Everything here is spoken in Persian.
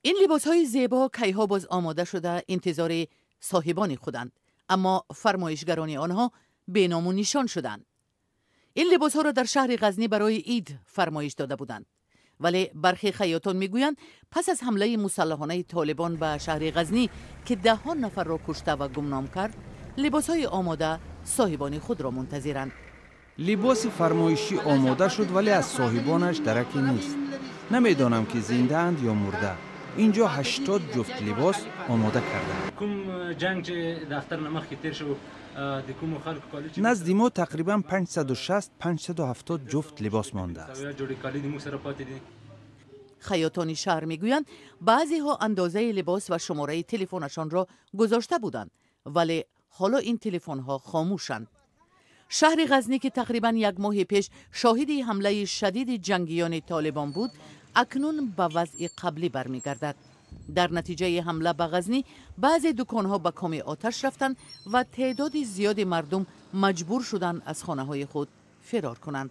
این لباس‌های زیبا کیها باز آماده شده انتظار صاحبان خودند، اما فرمایشگران آنها بینام و نشان شدند. این لباس‌ها را در شهر غزنی برای عید فرمایش داده بودند، ولی برخی خیاطان میگویند پس از حمله مسلحانه طالبان به شهر غزنی که دهان نفر را کشته و گمنام کرد، لباس‌های آماده صاحبان خود را منتظرند. لباس فرمایشی آماده شد ولی از صاحبانش درکی نیست. نمیدانم که زنده اند یا مرده. اینجا 80 جفت لباس آماده کرده. کوم جنگ چې دفتر نمخ کې تیر شو د کوم خلکو کالی چې نزد ما تقریبا 560 570 جفت لباس مانده است. جوړی کالی د موږ سره پاتې دي. خیاطان شهر میگویند بعضی ها اندازه لباس و شماره تلفنشان را گذاشته بودند، ولی حالا این تلفن ها خاموشند. شهر غزنی که تقریبا یک ماه پیش شاهد حمله شدید جنگیان طالبان بود، اکنون به وضع قبلی برمیگردد. در نتیجه حمله به غزنی بعضی دکانها به کام آتش رفتند و تعداد زیاد مردم مجبور شدند از خانه های خود فرار کنند.